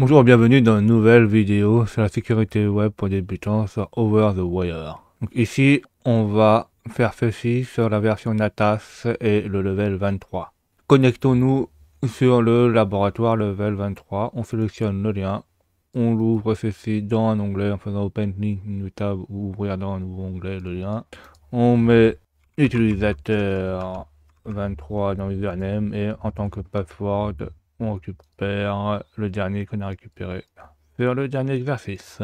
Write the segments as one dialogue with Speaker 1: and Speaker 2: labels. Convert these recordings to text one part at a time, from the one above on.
Speaker 1: Bonjour, bienvenue dans une nouvelle vidéo sur la sécurité web pour débutants sur Over the Wire. Donc ici, on va faire ceci sur la version Natas et le level 23. Connectons-nous sur le laboratoire level 23, on sélectionne le lien, on l'ouvre ceci dans un onglet en faisant Open Link, New Tab ou ouvrir dans un nouveau onglet le lien. On met utilisateur 23 dans l'username et en tant que password, on récupère le dernier qu'on a récupéré sur le dernier exercice.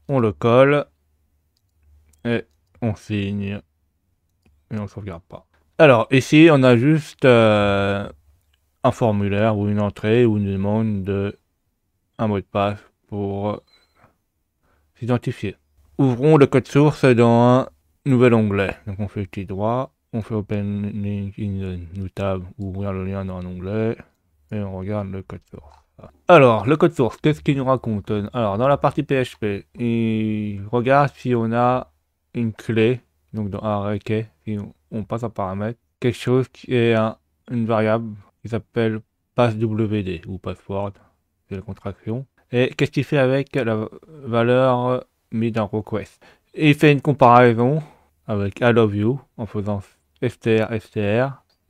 Speaker 1: On le colle et on signe et on ne sauvegarde pas. Alors ici on a juste un formulaire ou une entrée ou une demande de un mot de passe pour s'identifier. Ouvrons le code source dans un nouvel onglet. Donc on fait clic droit, on fait Open Link in New Tab ou ouvrir le lien dans un onglet et on regarde le code source. Alors, le code source, qu'est-ce qu'il nous raconte? Alors, dans la partie PHP, il regarde si on a une clé, donc dans un requet, si on passe en paramètre, quelque chose qui est une variable qui s'appelle passwd ou password, c'est la contraction. Et qu'est-ce qu'il fait avec la valeur mise dans request? Il fait une comparaison avec I love you en faisant str,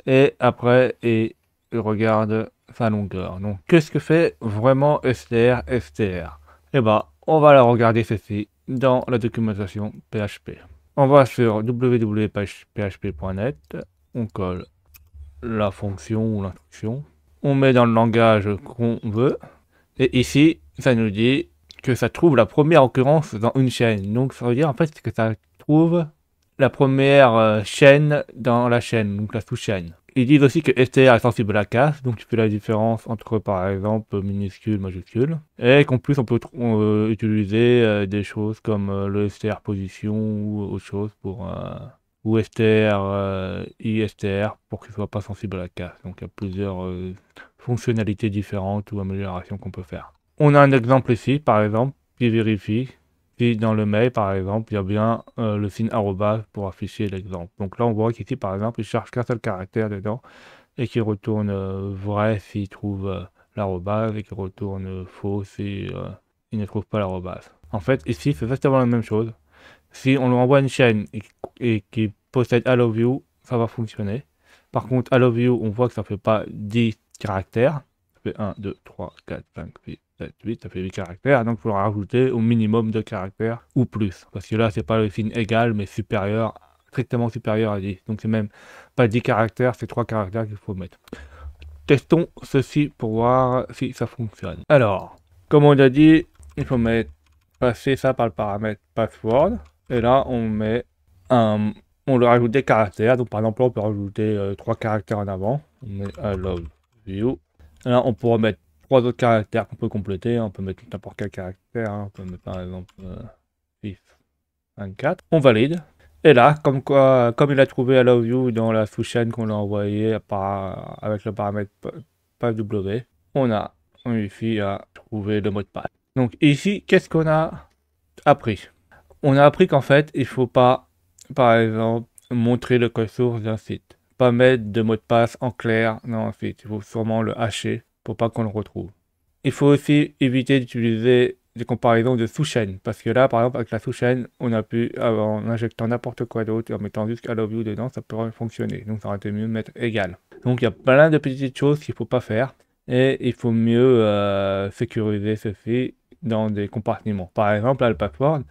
Speaker 1: et après, il regarde sa longueur. Donc, qu'est-ce que fait vraiment str? Eh ben, on va la regarder ceci dans la documentation PHP. On va sur www.php.net, on colle la fonction ou l'instruction, on met dans le langage qu'on veut, et ici, ça nous dit que ça trouve la première occurrence dans une chaîne. Donc, ça veut dire en fait que ça trouve la première chaîne dans la chaîne, donc la sous-chaîne. Ils disent aussi que str est sensible à la casse, donc tu fais la différence entre par exemple minuscule, majuscule, et qu'en plus on peut utiliser des choses comme le str position ou autre chose pour ou str istr pour qu'il soit pas sensible à la casse. Donc il y a plusieurs fonctionnalités différentes ou améliorations qu'on peut faire. On a un exemple ici, par exemple, qui vérifie si dans le mail, par exemple, il y a bien le signe arrobas pour afficher l'exemple. Donc là, on voit qu'ici, par exemple, il cherche qu'un seul caractère dedans et qu'il retourne vrai s'il trouve l'arrobas et qu'il retourne faux si il ne trouve pas l'arrobas. En fait, ici, c'est exactement la même chose. Si on lui envoie une chaîne et qu'il possède I love you, ça va fonctionner. Par contre, I love you, on voit que ça ne fait pas 10 caractères. Ça fait 1, 2, 3, 4, 5, 6, 7, 8, ça fait 8 caractères. Donc, il faudra rajouter au minimum 2 caractères ou plus. Parce que là, c'est pas le signe égal, mais supérieur, strictement supérieur à 10. Donc, c'est même pas 10 caractères, c'est 3 caractères qu'il faut mettre. Testons ceci pour voir si ça fonctionne. Alors, comme on a dit, il faut passer ça par le paramètre password. Et là, on leur rajoute des caractères. Donc, par exemple, on peut rajouter 3 caractères en avant. On met I love you. Et là, on pourra mettre 3 autres caractères qu'on peut compléter. On peut mettre n'importe quel caractère. On peut mettre par exemple 6, 24. On valide. Et là, comme il a trouvé I love you dans la sous-chaîne qu'on a envoyée avec le paramètre passw, on réussi à trouver le mot de passe. Donc ici, qu'est-ce qu'on a appris? On a appris qu'en fait, il ne faut pas, par exemple, montrer le code source d'un site. Pas mettre de mot de passe en clair dans un site. Il faut sûrement le hacher pour pas qu'on le retrouve. Il faut aussi éviter d'utiliser des comparaisons de sous-chaînes. Parce que là, par exemple, avec la sous-chaîne, on a pu, en injectant n'importe quoi d'autre et en mettant juste I love you dedans, ça pourrait fonctionner. Donc ça aurait été mieux de mettre égal. Donc il y a plein de petites choses qu'il ne faut pas faire. Et il faut mieux sécuriser ceci dans des compartiments. Par exemple, là, le password,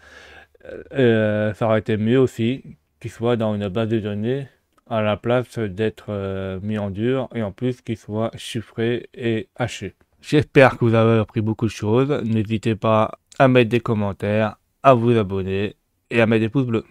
Speaker 1: ça aurait été mieux aussi qu'il soit dans une base de données à la place d'être mis en dur et en plus qu'il soit chiffré et haché. J'espère que vous avez appris beaucoup de choses. N'hésitez pas à mettre des commentaires, à vous abonner et à mettre des pouces bleus.